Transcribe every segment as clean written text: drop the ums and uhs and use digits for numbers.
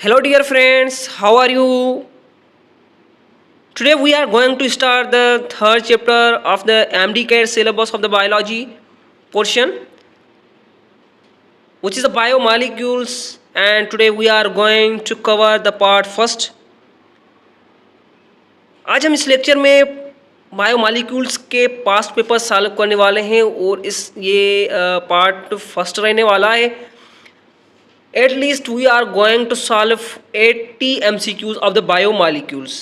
Hello, dear friends. How are you? Today we are going to start the third chapter of the MD-CAT syllabus of the biology portion, which is the biomolecules. And today we are going to cover the part first. आज हम इस lecture में biomolecules के past paper solve करने वाले हैं और इस ये पार्ट फर्स्ट रहने वाला है. At least we are going to solve 80 MCQs of the biomolecules.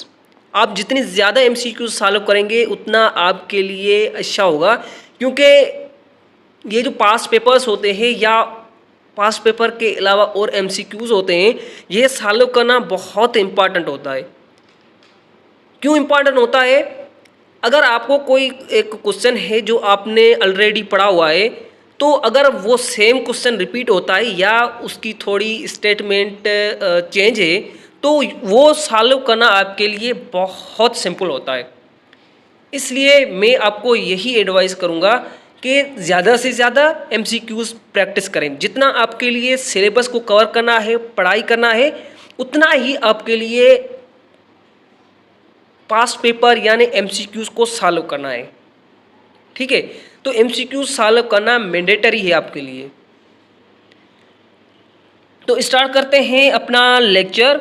आप जितनी ज़्यादा MCQs सॉल्व करेंगे उतना आपके लिए अच्छा होगा, क्योंकि ये जो पास्ट पेपर्स होते हैं या पास्ट पेपर के अलावा और MCQs होते हैं, ये सॉल्व करना बहुत इम्पॉर्टेंट होता है. क्यों इम्पॉर्टेंट होता है? अगर आपको कोई एक क्वेश्चन है जो आपने ऑलरेडी पढ़ा हुआ है, तो अगर वो सेम क्वेश्चन रिपीट होता है या उसकी थोड़ी स्टेटमेंट चेंज है, तो वो सॉल्व करना आपके लिए बहुत सिंपल होता है. इसलिए मैं आपको यही एडवाइस करूँगा कि ज़्यादा से ज़्यादा MCQs प्रैक्टिस करें. जितना आपके लिए सिलेबस को कवर करना है, पढ़ाई करना है, उतना ही आपके लिए पास्ट पेपर यानी MCQs को सॉल्व करना है. ठीक है, तो MCQs सॉल्व करना मैंडेटरी है आपके लिए. तो स्टार्ट करते हैं अपना लेक्चर.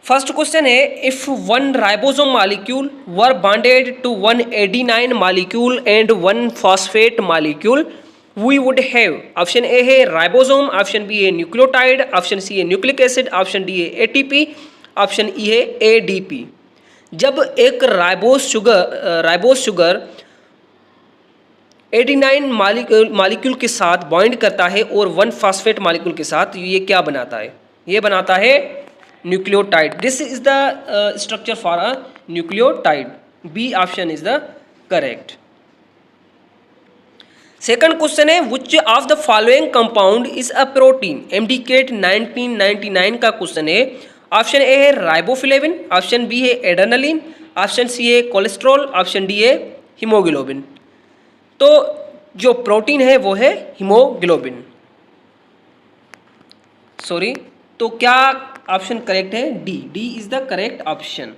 फर्स्ट क्वेश्चन है, if one ribosome molecule were bonded to one adenine molecule and one phosphate molecule we would have. Option A है राइबोसोम, ऑप्शन बी है न्यूक्लियोटाइड, ऑप्शन सी है न्यूक्लिक एसिड, ऑप्शन डी है ATP, option E है ADP. जब एक ribose sugar adenine molecule के साथ bond करता है और वन फॉस्फेट मॉलिक्यूल के साथ, ये क्या बनाता है? ये बनाता है nucleotide. This is the structure for a nucleotide. B option is the correct. Second question है, which of the following compound is a protein? MD-CAT 1999 का क्वेश्चन है. ऑप्शन ए है राइबोफ्लेविन, ऑप्शन बी है एडेनालिन, ऑप्शन सी है cholesterol, option D है haemoglobin. तो जो protein है वो है हीमोग्लोबिन. सॉरी, तो क्या ऑप्शन करेक्ट है? D. D is the correct option.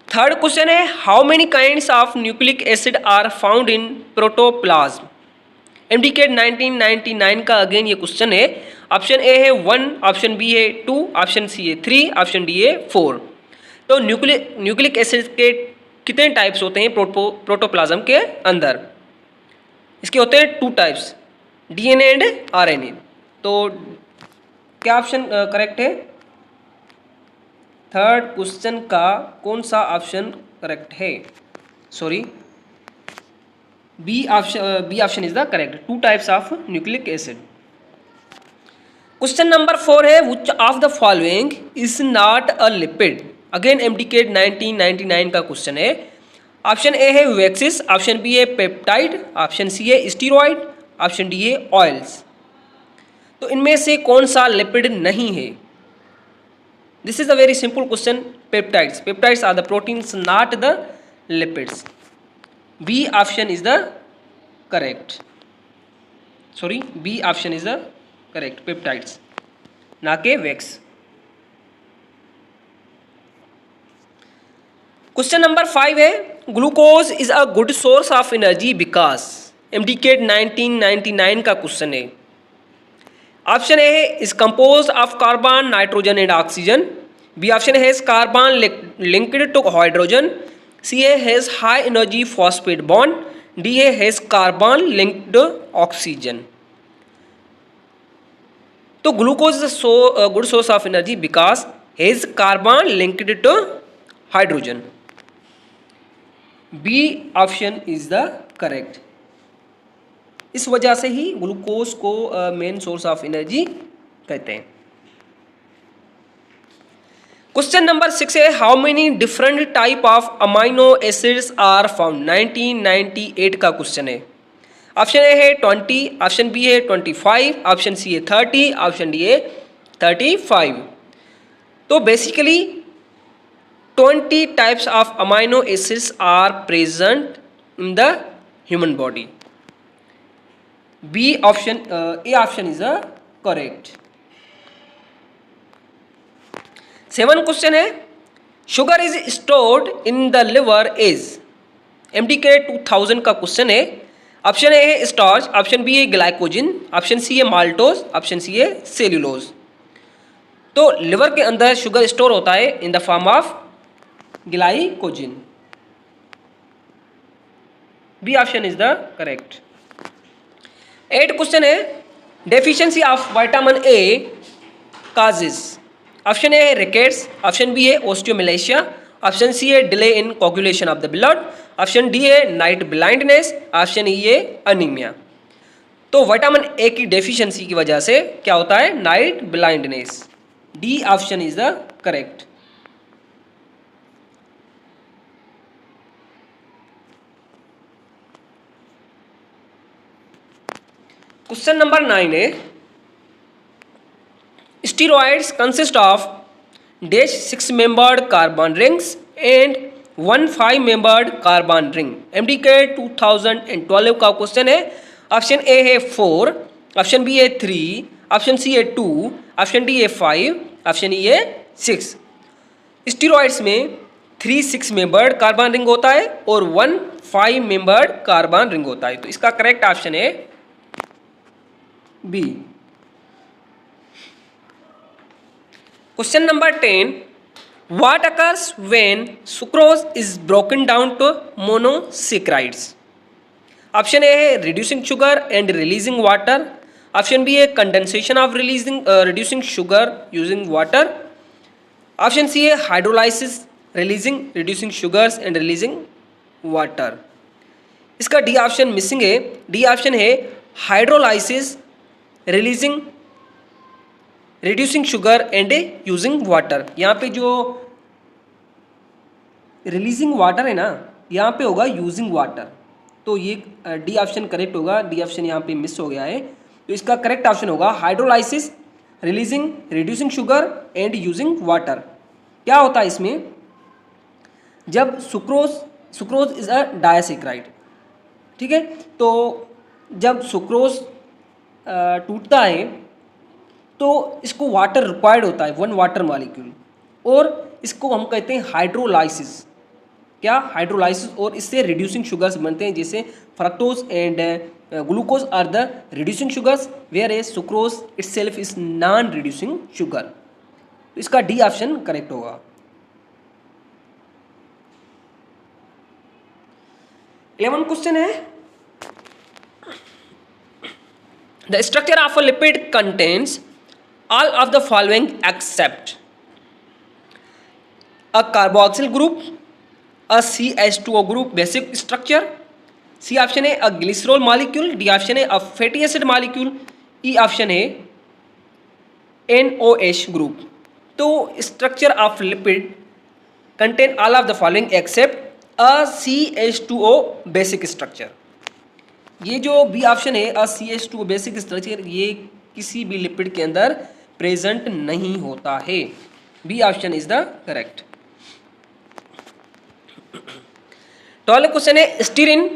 Third question है, how many kinds of nucleic acid are found in protoplasm? MD-CAT 1999 का अगेन ये क्वेश्चन है. ऑप्शन ए है 1, ऑप्शन बी है 2, ऑप्शन सी है 3, ऑप्शन डी है 4. तो न्यूक्लिक एसिड के कितने टाइप्स होते हैं प्रोटोप्लाज्म के अंदर? इसके होते हैं 2 टाइप्स, DNA एंड RNA. तो क्या ऑप्शन करेक्ट है? थर्ड क्वेश्चन का कौन सा ऑप्शन करेक्ट है? Sorry, B option is the correct. 2 types of nucleic acid. Question number 4 है, which of the following is not a lipid? Again MD-CAT 1999 का question है. ऑप्शन ए है waxes, option B है peptide, option C है steroid, option D है oils. तो इनमें से कौन सा लिपिड नहीं है? This is a very simple question. Peptides. Peptides are the proteins, not the lipids. B option is the correct. Sorry, B option is the correct. Peptides, ना के वैक्स. क्वेश्चन नंबर 5 है, glucose is a good source of energy because. MD-CAT 1999 का question है. Option A है is compose of carbon, nitrogen and oxygen. B option है carbon linked to hydrogen. C has high energy phosphate bond. D has carbon linked oxygen. तो glucose is a good source of energy because has carbon linked to hydrogen. B option is the correct. इस वजह से ही glucose को main source of energy कहते हैं. Question number 6 है, how many different type of amino acids are found? 1998 का question है. ऑप्शन ए है 20, ऑप्शन बी है 25, ऑप्शन सी है 30, ऑप्शन डी है 35. तो basically 20 types of amino acids are present in the human body. B option, A option is the correct. 7 question है, sugar is stored in the liver is, MDK 2000 का question है। Option A है starch, option B है glycogen, option C है maltose, option C है cellulose. तो liver के अंदर शुगर स्टोर होता है in the form of glycogen. B option is the correct. 8 question है, deficiency of vitamin A causes. Option A है रिकेट्स, ऑप्शन बी है ओस्टियोमलेशिया, ऑप्शन सी है delay in coagulation of the blood, option D है night blindness, option E है anaemia. तो vitamin A की deficiency की वजह से क्या होता है, night blindness. D option is the correct. Question number 9 है, steroids consist of dash 6 membered carbon rings and 1 5 membered carbon ring. MDK 2012 का क्वेश्चन है। ऑप्शन ए है 4, ऑप्शन बी है 3, ऑप्शन सी है 2, ऑप्शन डी है 5, ऑप्शन ई है 6। Steroids में 3 6 membered carbon ring होता है और 1 5 मेंबर्ड कार्बन रिंग होता है। तो इसका करेक्ट ऑप्शन है B. Question number 10, what occurs when sucrose is broken down to monosaccharides? Option A है reducing sugar and releasing water, option B है condensation of reducing sugar using water, option C है hydrolysis reducing sugars and releasing water। इसका D option missing है। D option है hydrolysis reducing sugar and using water. यहाँ पे जो releasing water है ना, यहाँ पे होगा यूजिंग वाटर। तो ये डी ऑप्शन करेक्ट होगा। डी ऑप्शन यहाँ पे मिस हो गया है, तो इसका करेक्ट ऑप्शन होगा hydrolysis reducing sugar and using water. क्या होता है इसमें, जब सुक्रोज इज अ डायसेक्राइड, ठीक है, तो जब सुक्रोज टूटता है तो इसको वाटर रिक्वायर्ड होता है, 1 वाटर मॉलिक्यूल, और इसको हम कहते हैं हाइड्रोलाइसिस। क्या, हाइड्रोलाइसिस। और इससे रिड्यूसिंग शुगर्स बनते हैं, जैसे fructose and glucose are the reducing sugars, whereas sucrose itself is non reducing sugar. तो इसका डी ऑप्शन करेक्ट होगा। 11 क्वेश्चन है, the structure of a lipid contains all of the following except a carboxyl group, a CH2O group basic structure, C option है a glycerol molecule, D option है a fatty acid molecule, E option है NOH group। तो structure of lipid contain all of the following except a CH2O basic structure। ये जो B option है a CH2O basic structure, ये किसी भी lipid के अंदर प्रेजेंट नहीं होता है। B option is the correct. 12 question है, stearin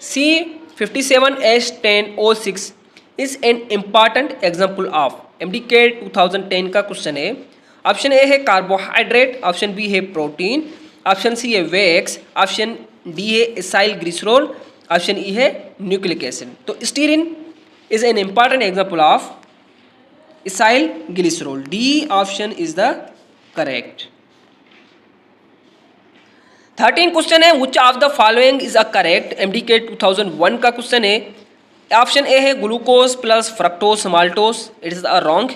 C57H10O6 is an important example of. MDK 2010 का क्वेश्चन है। ऑप्शन ए है कार्बोहाइड्रेट, ऑप्शन बी है प्रोटीन, ऑप्शन सी है वैक्स, ऑप्शन डी है एसाइल ग्लिसरॉल, ऑप्शन ई है न्यूक्लिक एसिड। तो stearin is an important example of acyl glycerol. D option is the correct. 13 question है, which of the following is a correct. MDK 2001 का question है। Option A है glucose plus fructose maltose, it is a wrong.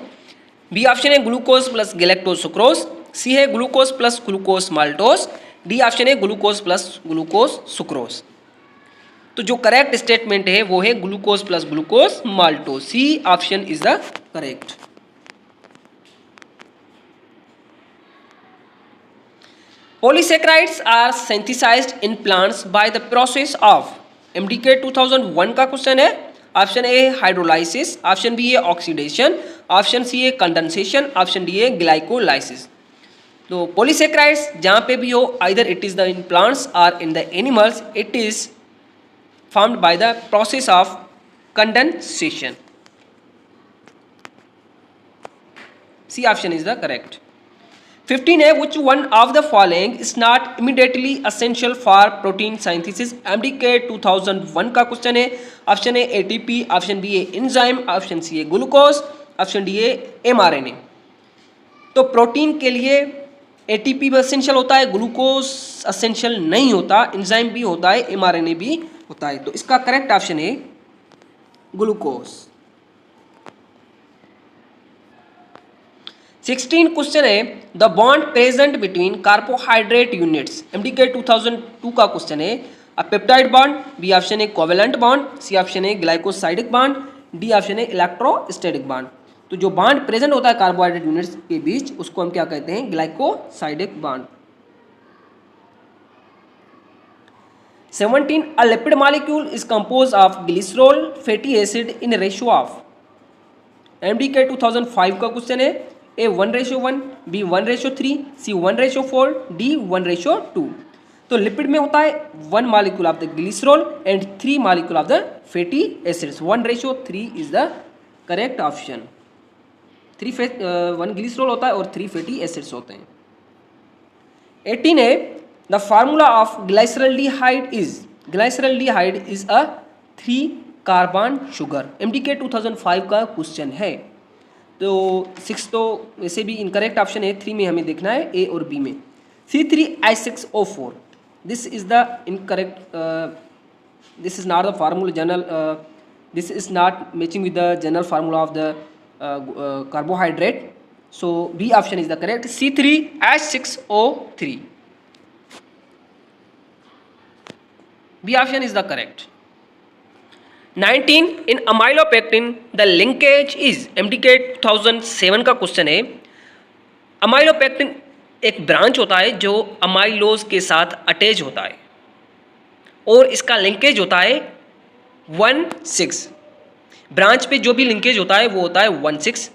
B option है glucose plus galactose sucrose, C है glucose plus glucose maltose, D option है glucose plus glucose sucrose. तो जो correct statement है वो है glucose plus glucose maltose. C option is the correct. Polysaccharides are synthesized in plants by the process of। MDK 2001 का question है। Option A है hydrolysis, option B है oxidation, option C है कंडेंसेशन, ऑप्शन डी है glycolysis. तो polysaccharides जहाँ पे भी हो, either it is the in plants और in the animals, it is formed by the process of condensation. C option is the correct. 15 है, which one of the following is not immediately essential for protein synthesis? MDK 2001 का question है. Option A ATP, option B है enzyme, option C है glucose, option D है mRNA. तो protein के लिए ATP भी असेंशियल होता है, ग्लूकोज असेंशियल नहीं होता, एंजाइम भी होता है, mRNA भी होता है. तो इसका करेक्ट ऑप्शन है ग्लूकोज. 16 क्वेश्चन है, the bond present between carbohydrate units. MDK 2002 का क्वेश्चन है. A peptide bond, B option है कोवेलेंट बॉन्ड, सी ऑप्शन है ग्लाइकोसाइडिक बॉन्ड, डी ऑप्शन है इलेक्ट्रोस्टैटिक बॉन्ड. तो जो बॉन्ड प्रेजेंट होता है कार्बोहाइड्रेट यूनिट्स के बीच उसको हम क्या कहते हैं? Glycosidic bond. 17 a lipid molecule is compose of glycerol fatty acid in ratio of. MDK 2005 का क्वेश्चन है. A 1:1, B 1:3, C 1:4, D 1:2. तो लिपिड में होता है 1 molecule of the glycerol and 3 molecule of the fatty acids. 1:3 is the correct option. 1 glycerol होता है और 3 fatty acids होते हैं. 18 है, the formula of glyceraldehyde is. Glyceraldehyde is a 3 carbon sugar. MDK 2005 का क्वेश्चन है. तो 6 तो वैसे भी इनकरेक्ट ऑप्शन है. 3 में हमें देखना है ए और बी में. C3H6O4, this is the incorrect. This is not the formula general. This is not matching with the general formula of the carbohydrate. So B option is the correct. C3H6O3. B option is the correct. 19 in amylopectin the linkage is. MDK 2007 का question है. Amylopectin एक branch होता है जो amylose के साथ attach होता है और इसका लिंकेज होता है 1,6. ब्रांच पे जो भी लिंकेज होता है वो होता है 1,6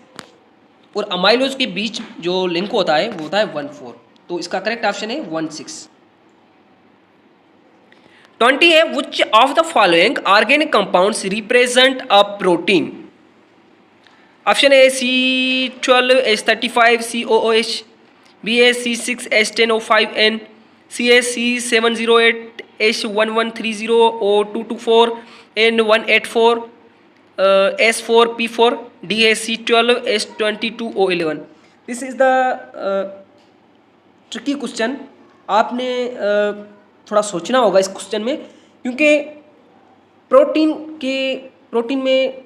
और अमाइलोज के बीच जो लिंक होता है वो होता है 1,4. तो इसका करेक्ट ऑप्शन है 1,6. 20 है, which of the following organic compounds represent a protein? Option A C12H35 COOH, B A C6H10O5N, C A C708 H1130 O224 N184 S4P4, D A C12H22O11. This is the tricky question. आपने थोड़ा सोचना होगा इस question में, क्योंकि protein में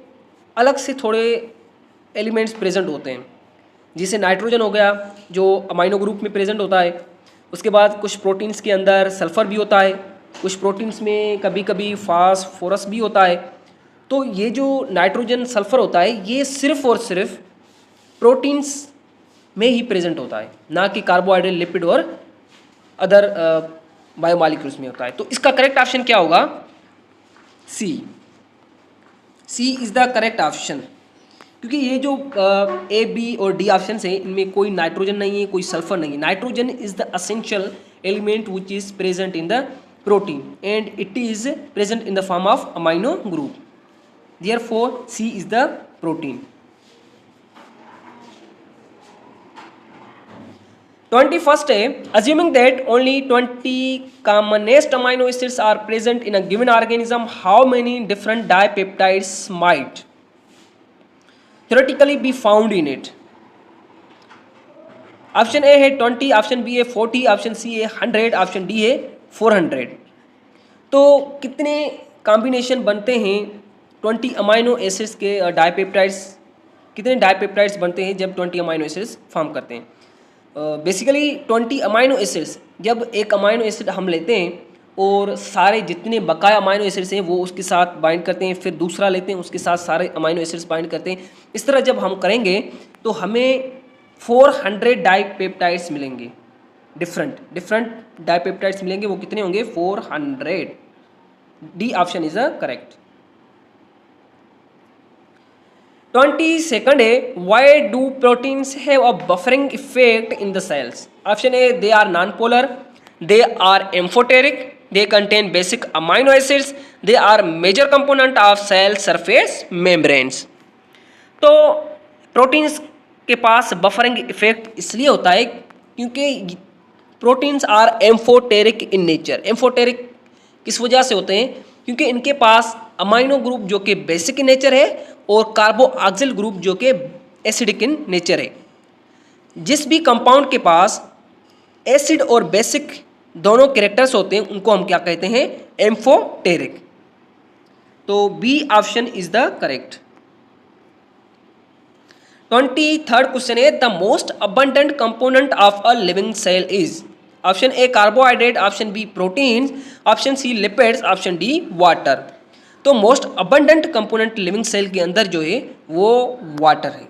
अलग से थोड़े एलिमेंट्स प्रेजेंट होते हैं. जैसे नाइट्रोजन हो गया जो अमाइनो ग्रुप में प्रेजेंट होता है. उसके बाद कुछ प्रोटीन्स के अंदर सल्फ़र भी होता है, कुछ प्रोटीन्स में कभी कभी फास्फोरस भी होता है. तो ये जो नाइट्रोजन सल्फ़र होता है ये सिर्फ और सिर्फ प्रोटीन्स में ही प्रेजेंट होता है, ना कि कार्बोहाइड्रेट, लिपिड और अदर बायोमॉलिक्यूल्स में होता है. तो इसका करेक्ट ऑप्शन क्या होगा? सी इज द करेक्ट ऑप्शन. क्योंकि ये जो ए, बी और डी ऑप्शन है इनमें कोई नाइट्रोजन नहीं है, कोई सल्फर नहीं है. Nitrogen is the essential element which is present in the protein and it is present in the form of amino group. Therefore C is the protein. 21st है, assuming that only 20 commonest amino acids are present in a given organism, how many different dipeptides might theoretically be found in it? Option A है 20, option B है 40, option C है 100, option D है 400. तो कितने combination बनते हैं 20 amino acids के dipeptides? कितने डाइपेप्टाइड्स बनते हैं जब 20 अमाइनो एसिड्स फॉर्म करते हैं? बेसिकली 20 अमाइनो एसिड्स, जब एक अमाइनो एसिड हम लेते हैं और सारे जितने बकाया अमाइनो एसिड्स हैं वो उसके साथ बाइंड करते हैं, फिर दूसरा लेते हैं उसके साथ सारे अमाइनो एसिड्स बाइंड करते हैं. इस तरह जब हम करेंगे तो हमें 400 डाइपेप्टाइड्स मिलेंगे. डिफरेंट डाइपेप्टाइड्स मिलेंगे. वो कितने होंगे? 400. D option is the correct. 22nd है, why do proteins have a buffering effect in the cells? Option A, they are non polar, they are amphoteric, they contain basic amino acids, they are major component of cell surface membranes। तो proteins के पास buffering effect इसलिए होता है क्योंकि proteins are amphoteric in nature. Amphoteric किस वजह से होते हैं? क्योंकि इनके पास अमाइनो ग्रुप जो कि बेसिक इन नेचर है और कार्बोऑक्सिल ग्रुप जो कि एसिडिक इन नेचर है। जिस भी कंपाउंड के पास एसिड और बेसिक दोनों कैरेक्टर्स होते हैं उनको हम क्या कहते हैं? एम्फोटेरिक। तो B option is the correct. 23rd question है the most abundant component of a living cell is. Option A carbohydrate, option B proteins, option C lipids, option D water. तो most abundant component living cell के अंदर जो है वो water है।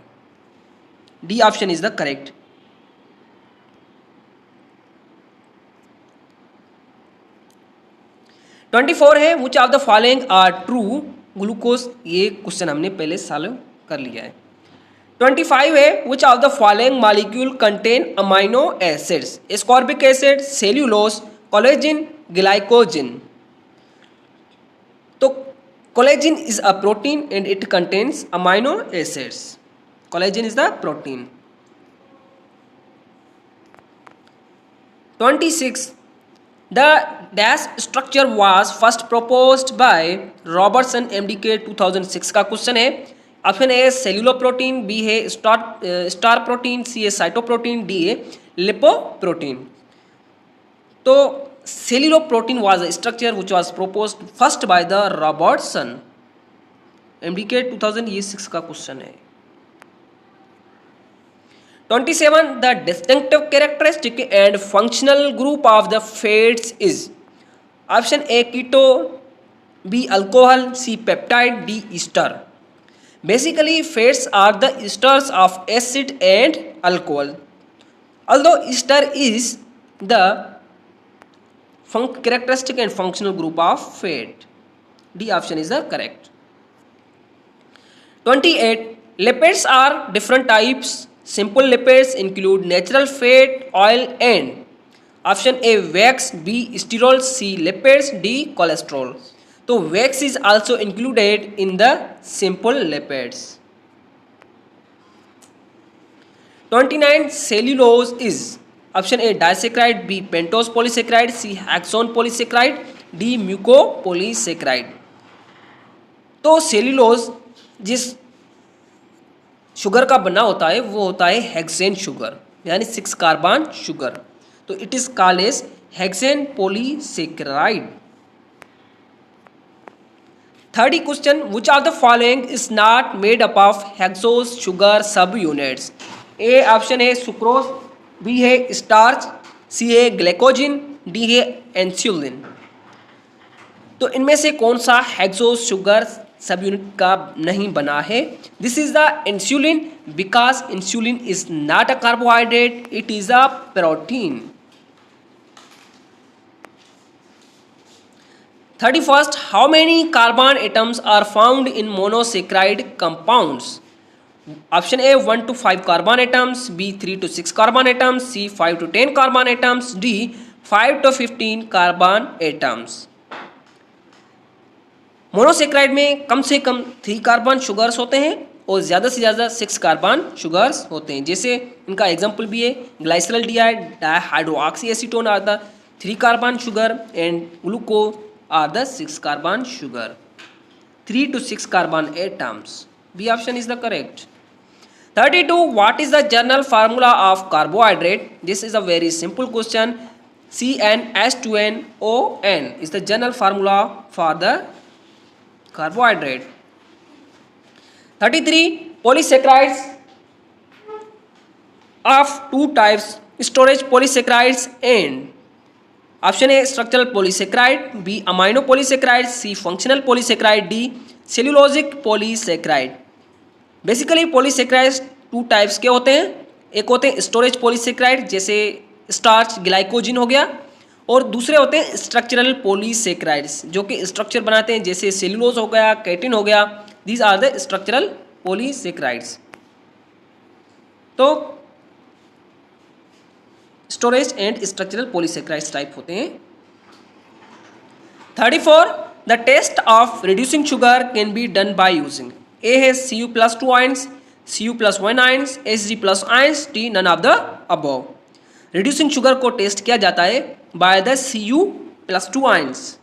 D option is the correct. Twenty four है which of the following are true. Glucose, ये question हमने पहले सॉल्व कर लिया है। 25 है which of the following molecule contain amino acids. Ascorbic acid, cellulose, collagen, glycogen. तो collagen is a protein and it contains amino acids. Collagen is the protein. 26 the dash structure was first proposed by Robertson MDK 2006 का question है। Option A celluloprotein, B है star protein, C है cytoprotein, D है lipoprotein. तो celluloprotein was a structure which was proposed first by the Robertson. MDK 2006 का question है। 27 the distinctive characteristic and functional group of the fats is। option A keto, B alcohol, C peptide, D ester। basically fats are the esters of acid and alcohol, although ester is the characteristic and functional group of fat। D option is the correct। 28 lipids are different types। Simple lipids include natural fat, oil and option A wax, B sterols, C lipids, D cholesterol। तो wax is also included in the simple lipids। 29 cellulose is option A disaccharide, B pentose polysaccharide, C hexone polysaccharide, D mucopolysaccharide। तो cellulose जिस sugar का बना होता है वो होता है हेक्सेन शुगर, यानी 6 कार्बन शुगर। तो it is called as hexane polysaccharide. 30 question which of the following is not made up of hexose sugar sub units. A option है सुक्रोज, बी है स्टार्च, सी है ग्लाइकोजिन, डी है insulin. तो इनमें से कौन सा हेक्सोस शुगर सब यूनिट का नहीं बना है? This is the insulin because insulin is not a carbohydrate, it is a protein. 31 how many carbon atoms are found in monosaccharide compounds. Option A 1 to 5 carbon atoms, B 3 to 6 carbon atoms, C 5 to 10 carbon atoms, D 5 to 15 carbon atoms. Monosaccharide में कम से कम 3 carbon sugars होते हैं और ज़्यादा से ज़्यादा 6 carbon sugars होते हैं। जैसे इनका एग्जांपल भी है glyceraldehyde, dihydroxy acetone are the 3 carbon sugar and glucose are the 6 carbon sugar. 3 to 6 carbon atoms. B option is the correct. 32 what is the general formula of carbohydrate. This is a very simple question. CnH2nOn is the general formula for the carbohydrate। 33 polysaccharides of 2 types, storage polysaccharides and option A structural polysaccharide, B amino polysaccharide, C functional polysaccharide, D cellulosic polysaccharide। Basically polysaccharides 2 types के होते हैं। एक होते हैं storage polysaccharide जैसे starch glycogen हो गया, और दूसरे होते हैं स्ट्रक्चरल पॉलीसेक्राइड्स जो कि स्ट्रक्चर बनाते हैं जैसे सेल्यूलोज हो गया, कैटिन हो गया। These are the structural polysaccharides. तो storage and structural polysaccharides type होते हैं। 34 the test of reducing sugar can be done by using A है Cu+2 ions, Cu+1 ions, Hg+ ions, D none of the above. Reducing sugar को test किया जाता है by the Cu+2 ions.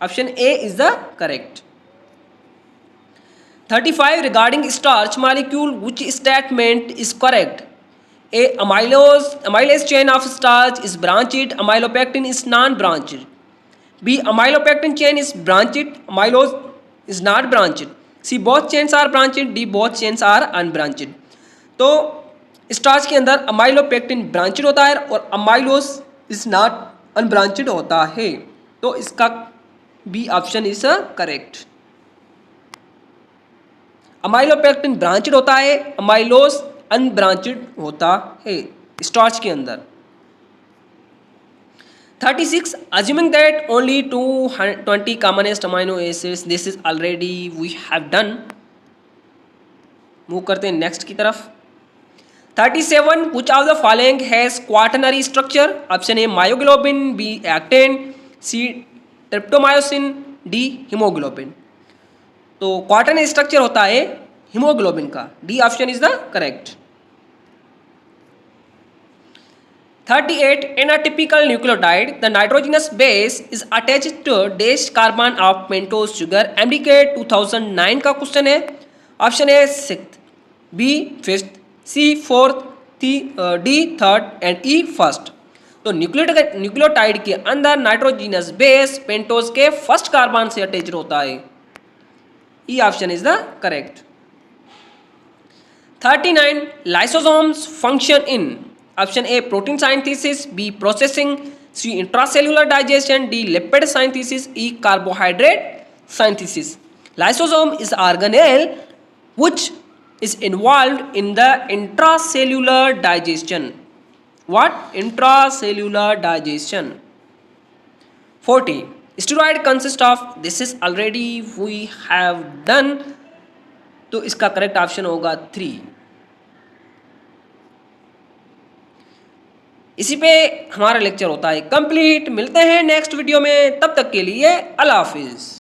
Option A is the correct. 35 regarding starch molecule, which statement is correct? A amylase chain of starch is branched, amylopectin is non-branched. B amylopectin chain is branched, amylose is not branched. C both chains are branched, D both chains are unbranched. तो starch के अंदर amylopectin branched होता है और amylose is not अनब्रांचेड होता है, तो इसका B option is correct. Amylopectin branched होता है, अमाइलोस अनब्रांचेड होता है स्टार्च के अंदर। 36 assuming that only 220 commonest amino acids, this is already we have done। Move करते हैं नेक्स्ट की तरफ। 37 which of the following has quaternary structure? Option A myoglobin, B actin, C tropomyosin, D haemoglobin. तो quaternary structure होता है haemoglobin का, D option is the correct. 38 in a typical nucleotide the nitrogenous base is attached to dash carbon of pentose sugar, MDK 2009 का question है। Option A 6th, B 5th, C 4th, D 3rd and E 1st। तो nucleotide के अंदर nitrogenous base pentose के first carbon से attach होता है, E option is the correct. 39 lysosomes function in, option A protein synthesis, B processing, C intracellular digestion, D lipid synthesis, E carbohydrate synthesis. Lysosome is organelle which is involved in the intracellular digestion. What? Intracellular digestion. 40 steroid consist of, this is already we have done, तो इसका correct option होगा 3। इसी पे हमारा lecture होता है complete. मिलते हैं नेक्स्ट वीडियो में, तब तक के लिए अल्लाह हाफिज।